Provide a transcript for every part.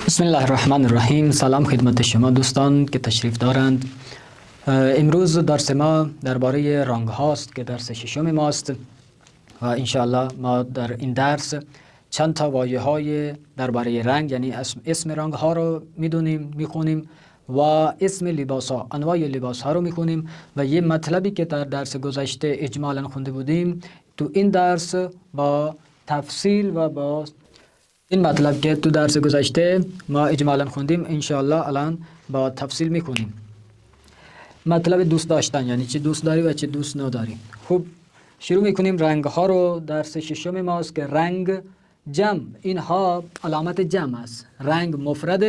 بسم الله الرحمن الرحیم. سلام خدمت شما دوستان که تشریف دارند. امروز درس ما درباره رنگ هاست که درس ششم ماست و انشاءالله ما در این درس چند تا واژه های درباره رنگ یعنی اسم رنگ ها رو میخونیم و اسم لباس ها، انواع لباس ها رو میخونیم و یه مطلبی که در درس گذشته اجمالا خونده بودیم تو این درس با تفصیل و با این مطلب که تو درس گذشته ما اجمالا خوندیم انشاءالله الان با تفصیل میخونیم. مطلب دوست داشتن یعنی چه دوست داری و چه دوست نداری. خوب شروع میکنیم. رنگ ها رو درس ششم ماست که رنگ جمع، اینها علامت جمع است. رنگ مفرد،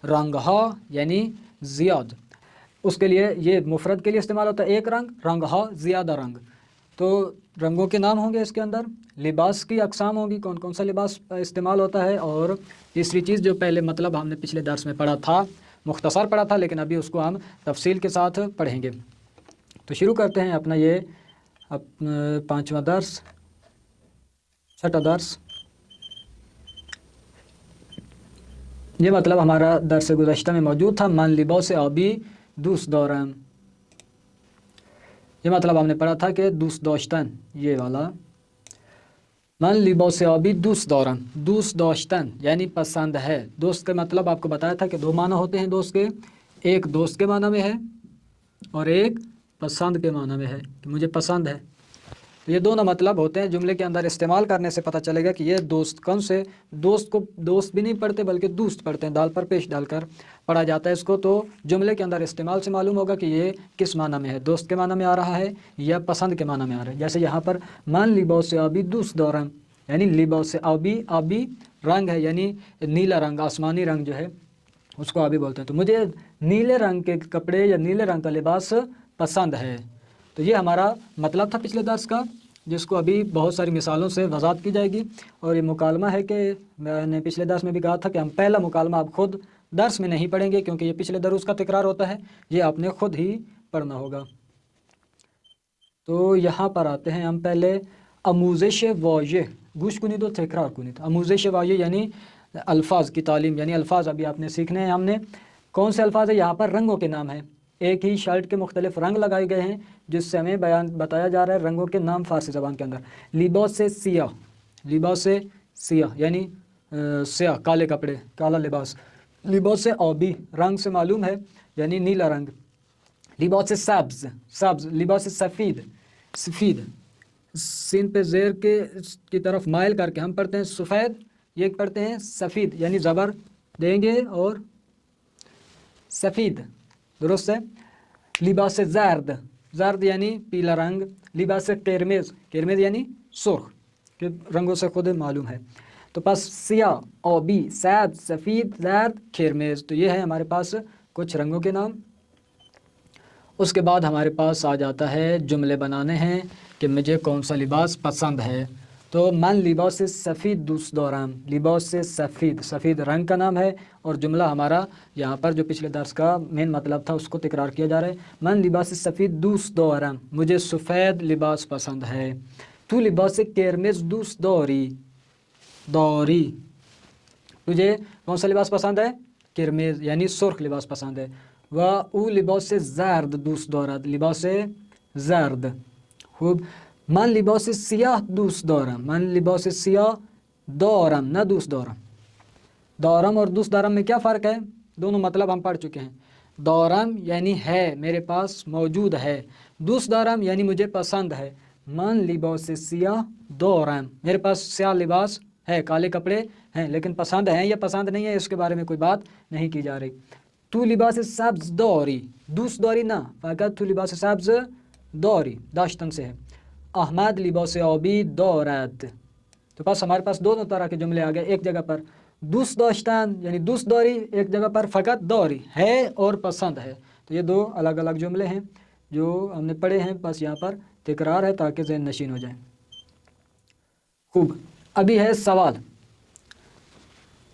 رنگ ها یعنی زیاد. اس کے لیے یہ مفرد کے لیے استعمال ہوتا ہے ایک رنگ، رنگ ها زیادہ رنگ. تو رنگوں کے نام ہوں گے اس کے اندر، لباس کی اقسام ہوں گی، کون کون سا لباس استعمال ہوتا ہے، اور تیسری چیز جو پہلے مطلب ہم نے پچھلے درس میں پڑھا تھا، مختصر پڑھا تھا لیکن ابھی اس کو ہم تفصیل کے ساتھ پڑھیں گے. تو شروع کرتے ہیں اپنا یہ پانچواں درس، چھٹا درس. یہ مطلب ہمارا درس گزشتہ میں موجود تھا، من لباس آبی دوست دارم. یہ مطلب ہم نے پڑھا تھا کہ دوست داشتن، یہ والا من لباس آبی دوست دارم. دوست داشتن یعنی پسند ہے. دوست کا مطلب آپ کو بتایا تھا کہ دو معنی ہوتے ہیں دوست کے، ایک دوست کے معنی میں ہے اور ایک پسند کے معنی میں ہے کہ مجھے پسند ہے. تو یہ دونوں مطلب ہوتے ہیں. جملے کے اندر استعمال کرنے سے پتہ چلے گا کہ یہ دوست کون سے، دوست کو دوست بھی نہیں پڑھتے بلکہ دوست پڑھتے ہیں، دال پر پیش ڈال کر پڑھا جاتا ہے اس کو. تو جملے کے اندر استعمال سے معلوم ہوگا کہ یہ کس معنی میں ہے، دوست کے معنی میں آ رہا ہے یا پسند کے معنی میں آ رہا ہے. جیسے یہاں پر من لباس آبی دوست دارم یعنی لباس آبی، آبی رنگ ہے یعنی نیلا رنگ، آسمانی رنگ جو ہے اس کو آبی بولتے ہیں. تو مجھے نیلے رنگ کے کپڑے یا نیلے رنگ کا لباس پسند ہے. تو یہ ہمارا مطلب تھا پچھلے درس کا، جس کو ابھی بہت ساری مثالوں سے وضاحت کی جائے گی. اور یہ مکالمہ ہے کہ میں نے پچھلے درس میں بھی کہا تھا کہ ہم پہلا مکالمہ آپ خود درس میں نہیں پڑھیں گے کیونکہ یہ پچھلے دروس کا تکرار ہوتا ہے، یہ آپ نے خود ہی پڑھنا ہوگا. تو یہاں پر آتے ہیں ہم پہلے آموزش واژه، گوش کنید و تکرار کنید. آموزش واژه یعنی الفاظ کی تعلیم، یعنی الفاظ ابھی آپ نے سیکھنے ہیں. ہم نے کون سے الفاظ ہیں؟ یہاں پر رنگوں کے نام ہیں. ایک ہی شرٹ کے مختلف رنگ لگائے گئے ہیں جس سے ہمیں بتایا جا رہا ہے رنگوں کے نام فارسی زبان کے اندر. لباس سیاہ، لباس سیاہ یعنی سیاہ، کالے کپڑے، کالا لباس. لباس آبی رنگ سے معلوم ہے یعنی نیلا رنگ. لباس سبز، سبز. لباس سفید، سفید. سین پہ زیر کی طرف مائل کر کے ہم پڑھتے ہیں سفید، یہ پڑھتے ہیں سفید یعنی زبر دیں گے اور سفید، درست ہے. لباس زرد، زرد یعنی پیلا رنگ. لباس قرمز، قرمز یعنی سرخ، کہ رنگوں سے خود معلوم ہے. تو پس سیاہ، آبی، سبز، سفید، زرد، قرمز. تو یہ ہے ہمارے پاس کچھ رنگوں کے نام. اس کے بعد ہمارے پاس آ جاتا ہے جملے بنانے ہیں کہ مجھے کون سا لباس پسند ہے. تو من لباس سفید دوست دارم. لباس سفید، سفید رنگ کا نام ہے. اور جملہ ہمارا یہاں پر جو پچھلے درس کا مین مطلب تھا اس کو تکرار کیا جا رہا ہے. من لباس سفید دوست دارم، مجھے سفید لباس پسند ہے. تو لباس قرمز دوست داری، داری. تجھے کون سا لباس پسند ہے؟ قرمز یعنی سرخ لباس پسند ہے. و او لباس زرد دوست دارد، لباس زرد. خوب. من لباس سیاه دوست دارم، من لباس سیاه دارم نہ دوست دارم. دارم اور دوست دارم میں کیا فرق ہے؟ دونوں مطلب ہم پڑھ چکے ہیں. دارم یعنی ہے، میرے پاس موجود ہے. دوست دارم یعنی مجھے پسند ہے. من لباس سیاه دارم، میرے پاس سیاہ لباس ہے، کالے کپڑے ہیں، لیکن پسند ہیں یا پسند نہیں ہے اس کے بارے میں کوئی بات نہیں کی جا رہی. تو لباس سبز داری، دوست داری نہ، فقط تو لباس سبز داری، داشتن سے ہے. احمد لباس آبی دارد. تو پس ہمارے پاس دونوں طرح کے جملے آ گئے. ایک جگہ پر دوست داشتن یعنی دوست داری، ایک جگہ پر فقط داری ہے اور پسند ہے. تو یہ دو الگ الگ جملے ہیں جو ہم نے پڑھے ہیں، بس یہاں پر تکرار ہے تاکہ ذہن نشین ہو جائے. خوب. ابھی ہے سوال.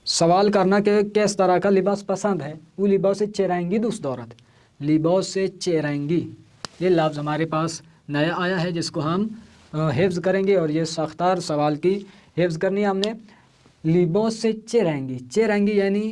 سوال کرنا کہ کس طرح کا لباس پسند ہے. وہ لباس چرنگی دوست دارد. لباس چرنگی یہ لفظ ہمارے پاس نیا آیا ہے جس کو ہم حفظ کریں گے، اور یہ ساختار سوال کی حفظ کرنی ہے ہم نے. لباس چرنگی، چرنگی یعنی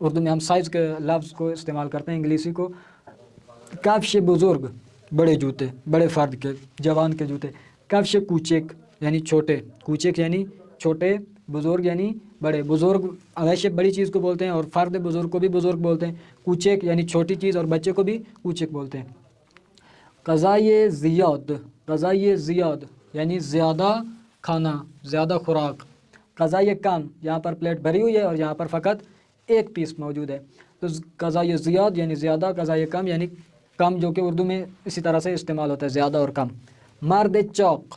اردو میں ہم سائز کے لفظ کو استعمال کرتے ہیں انگلیسی کو. کفش بزرگ بڑے جوتے, بڑے فرد کے, جوان کے جوتے. کفش کوچک یعنی چھوٹے, کوچک یعنی چھوٹے, بزرگ یعنی بڑے. بزرگ ویسے بڑی چیز کو بولتے ہیں اور فرد بزرگ کو بھی بزرگ بولتے ہیں. کوچک یعنی چھوٹی چیز اور بچے کو بھی کوچک بولتے ہیں. غذائے زیاد, غذائے زیاد یعنی زیادہ کھانا, زیادہ خوراک. غذائے کم, یہاں پر پلیٹ بھری ہوئی ہے اور یہاں پر فقط ایک پیس موجود ہے, تو غذائے زیاد یعنی زیادہ, غذائے کم یعنی کم, جو کہ اردو میں اسی طرح سے استعمال ہوتا ہے, زیادہ اور کم. مرد چوک,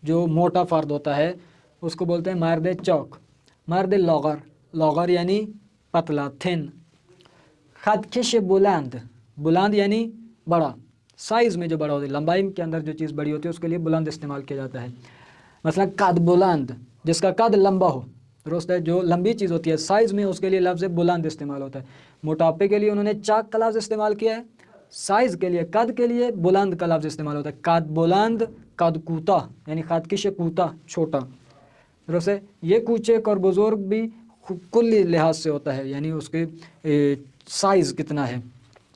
جو موٹا فرد ہوتا ہے اس کو بولتے ہیں مرد چوک. مرد لاغر, لاغر یعنی پتلا, تھن. خطکش بلند, بلند یعنی بڑا, سائز میں جو بڑا ہوتا ہے, لمبائی کے اندر جو چیز بڑی ہوتی ہے اس کے لیے بلند استعمال کیا جاتا ہے. مثلا قد بلند, جس کا قد لمبا ہو, درست ہے, جو لمبی چیز ہوتی ہے سائز میں, اس کے لیے لفظ بلند استعمال ہوتا ہے. موٹاپے کے لیے انہوں نے چاک کا لفظ استعمال کیا ہے, سائز کے لیے, قد کے لیے بلند کا لفظ استعمال ہوتا ہے. قد بلند, قد کوتا یعنی خطکش کوتا, چھوٹا, درست ہے. یہ کوچک اور بزرگ بھی کلی لحاظ سے ہوتا ہے, یعنی اس کے سائز کتنا ہے,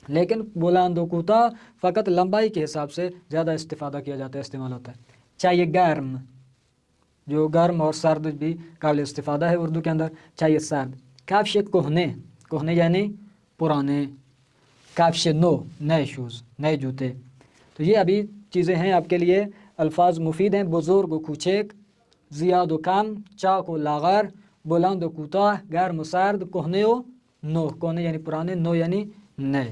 لیکن بلند و کوتا فقط لمبائی کے حساب سے زیادہ استفادہ کیا جاتا ہے, استعمال ہوتا ہے. چاہیے گرم, جو گرم اور سرد بھی قابل استفادہ ہے اردو کے اندر. چاہیے سرد. کفش کہنے, کہنے یعنی پرانے. کفش نو, نئے شوز, نئے جوتے. تو یہ ابھی چیزیں ہیں آپ کے لیے, الفاظ مفید ہیں. بزرگ و کوچک, زیاد و کم, چاک و لاغر, بلند و کوتاہ, گرم و سرد, کہنے و نو. کہنے یعنی پرانے, نو یعنی نئے.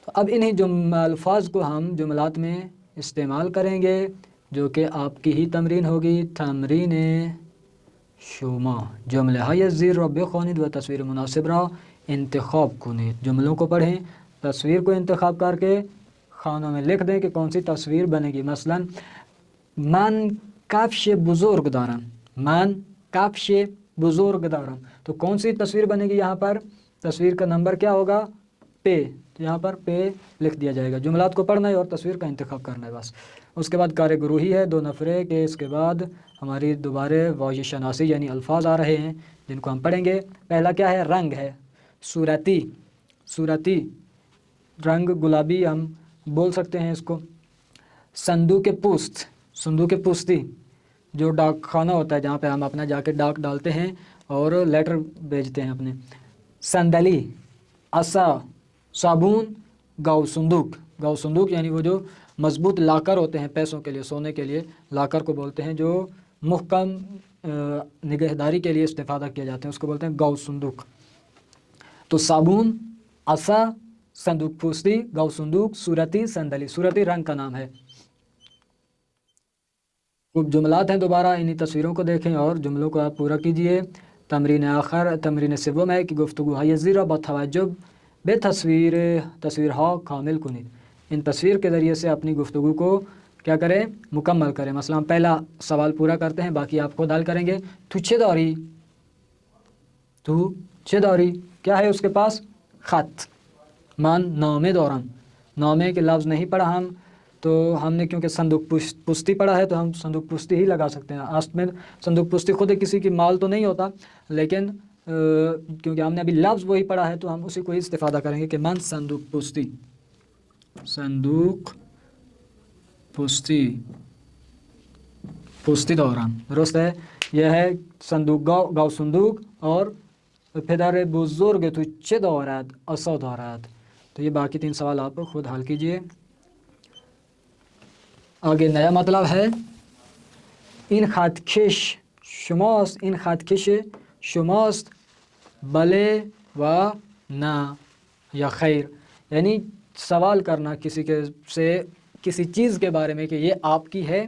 تو اب انہیں الفاظ کو ہم جملات میں استعمال کریں گے, جو کہ آپ کی ہی تمرین ہوگی. تمرین شما, جمله های زیر را بخوانید و تصویر مناسب را انتخاب کنید. جملوں کو پڑھیں, تصویر کو انتخاب کر کے خانوں میں لکھ دیں کہ کون سی تصویر بنے گی. مثلا من کفش بزرگ دارم, من کفش بزرگ دارم. تو کون سی تصویر بنے گی یہاں پر؟ تصویر کا نمبر کیا ہوگا؟ پے. یہاں پر پے لکھ دیا جائے گا. جملات کو پڑھنا ہے اور تصویر کا انتخاب کرنا ہے بس. اس کے بعد کار گروہی ہے, 2 نفرے کے. اس کے بعد ہماری دوبارہ واضح شناسی یعنی الفاظ آ رہے ہیں جن کو ہم پڑھیں گے. پہلا کیا ہے؟ رنگ ہے. صورتی, صورتی رنگ گلابی ہم بول سکتے ہیں اس کو. صندوق پوست, صندوق پوستی جو ڈاک خانہ ہوتا ہے جہاں پہ ہم اپنا جا کے ڈاک ڈالتے ہیں اور لیٹر بھیجتے ہیں اپنے. صندلی, عصا, صابون, گاؤ صندوق. گاؤ صندوق یعنی وہ جو مضبوط لاکر ہوتے ہیں پیسوں کے لیے, سونے کے لیے, لاکر کو بولتے ہیں. جو محکم نگہداری کے لیے استفادہ کیا جاتے ہیں اس کو بولتے ہیں گاؤ صندوق. تو صابون, عصا, صندوق پوستی, گاؤ صندوق, صورتی, صندلی. صورتی رنگ کا نام ہے. خوب جملات ہیں, دوبارہ انہی تصویروں کو دیکھیں اور جملوں کو آپ پورا کیجئے. تمرین آخر, تمرین سوم ہے کہ گفتگوهای زیر را با توجه به تصویرها کامل کنید. ان تصویر کے ذریعے سے اپنی گفتگو کو کیا کریں؟ مکمل کریں. مثلا ہم پہلا سوال پورا کرتے ہیں, باقی آپ خود حل کریں گے. تو چه داری؟ تو چه داری؟ کیا ہے اس کے پاس؟ خط. من نامه دارم. نامے کے لفظ نہیں پڑھا ہم, تو ہم نے کیونکہ صندوق پستی پڑھا ہے تو ہم صندوق پستی ہی لگا سکتے ہیں. آسٹ میں صندوق پستی خود کسی کی مال تو نہیں ہوتا, لیکن کیونکہ ہم نے ابھی لفظ وہی پڑھا ہے تو ہم اسی کو ہی استفادہ کریں گے کہ من صندوق پستی, صندوق پستی, پستی دوران. درست ہے. یہ ہے صندوق, گاو صندوق. اور پدر بزرگ تو چه دارد؟ عصا دارد. تو یہ باقی 3 سوال آپ خود حل کیجئے. آگے نیا مطلب ہے, این خطکش شماست, این خطکش شماست, بلے و نہ یا خیر. یعنی سوال کرنا کسی کے سے کسی چیز کے بارے میں کہ یہ آپ کی ہے,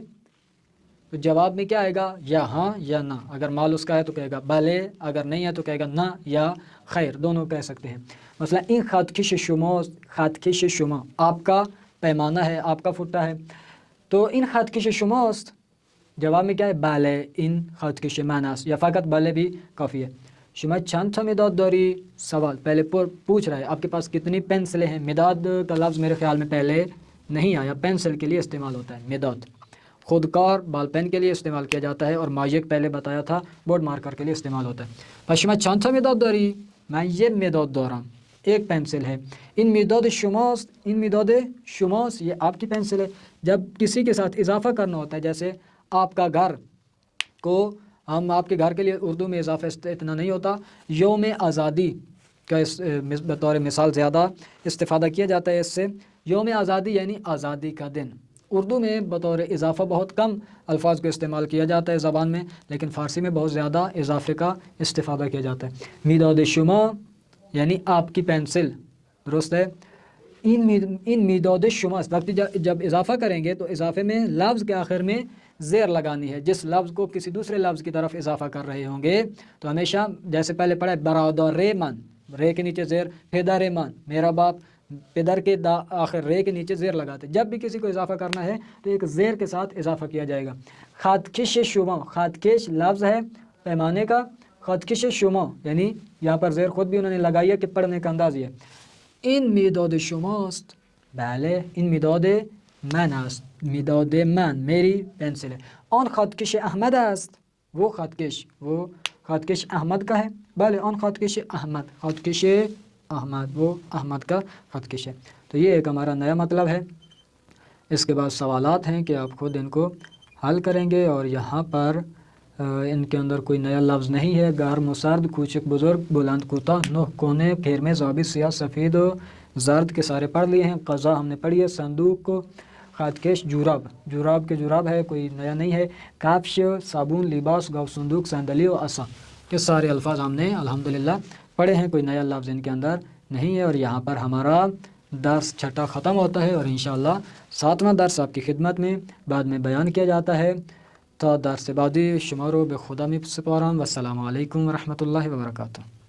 تو جواب میں کیا آئے گا؟ یا ہاں یا نہ. اگر مال اس کا ہے تو کہے گا بلے, اگر نہیں ہے تو کہے گا نہ یا خیر, دونوں کہہ سکتے ہیں. مثلا این خطکش شماست, خطکش شما آپ کا پیمانہ ہے, آپ کا فٹا ہے. تو این خطکش شماست, جواب میں کیا ہے؟ بله, این خطکش من است, یا فقط بله بھی کافی ہے. شما چند تا مداد داری؟ سوال پہلے پوچھ رہا ہے آپ کے پاس کتنی پینسلیں ہیں. مداد کا لفظ میرے خیال میں پہلے نہیں آیا, پینسل کے لیے استعمال ہوتا ہے مداد. خودکار بال پین کے لیے استعمال کیا جاتا ہے, اور ماجک پہلے بتایا تھا بورڈ مارکر کے لیے استعمال ہوتا ہے. پس شما چند تا مداد داری؟ میں یہ مداد دارم، ایک پینسل ہے. ان مداد شماست، ان مداد شماست یہ آپ کی پینسل ہے. جب کسی کے ساتھ اضافہ کرنا ہوتا ہے، جیسے آپ کا گھر کو ہم آپ کے گھر کے لیے اردو میں اضافہ اتنا نہیں ہوتا. یوم آزادی کا بطور مثال زیادہ استفادہ کیا جاتا ہے اس سے. یوم آزادی یعنی آزادی کا دن. اردو میں بطور اضافہ بہت کم الفاظ کو استعمال کیا جاتا ہے زبان میں، لیکن فارسی میں بہت زیادہ اضافے کا استفادہ کیا جاتا ہے. میداد شما یعنی آپ کی پینسل، درست ہے. ان میداد شما وقت جب اضافہ کریں گے تو اضافے میں لفظ کے آخر میں زیر لگانی ہے. جس لفظ کو کسی دوسرے لفظ کی طرف اضافہ کر رہے ہوں گے تو ہمیشہ جیسے پہلے پڑھا برادر من، رے کے نیچے زیر، پدر من میرا باپ، پدر کے آخر رے کے نیچے زیر لگاتے. جب بھی کسی کو اضافہ کرنا ہے تو ایک زیر کے ساتھ اضافہ کیا جائے گا. خطکش شما، خطکش لفظ ہے پیمانے کا. خطکش شما یعنی یہاں پر زیر خود بھی انہوں نے لگائی ہے کہ پڑھنے کا انداز یہ. این میداد شماست، بله این میداد من است. میداد من میری پنسل ہے. آن خطکش احمد است، وہ خطکش احمد کا ہے. بله آن خطکش احمد، خطکش احمد وہ احمد کا خطکش ہے. تو یہ ایک ہمارا نیا مطلب ہے. اس کے بعد سوالات ہیں کہ آپ خود ان کو حل کریں گے. اور یہاں پر ان کے اندر کوئی نیا لفظ نہیں ہے. گرم و سرد، کوچک بزرگ، بلند کوتاہ، نوح کونے، خیرمے، ضابط، سیاہ، سفید و زرد کے سارے پڑھ لیے ہیں. قضا ہم نے پڑھی ہے. صندوق کو، خطکش جوراب، جوراب کے جوراب ہے، کوئی نیا نہیں ہے. کفش، صابون، لباس، گاؤ صندوق، صندلی و عصا کے سارے الفاظ ہم نے الحمدللہ پڑھے ہیں. کوئی نیا لفظ ان کے اندر نہیں ہے. اور یہاں پر ہمارا درس چھٹا ختم ہوتا ہے، اور انشاءاللہ 7واں درس آپ کی خدمت میں بعد میں بیان کیا جاتا ہے. تا درس بعدی شما رو به خدا می سپارم و السلام علیکم و رحمت الله و برکاته.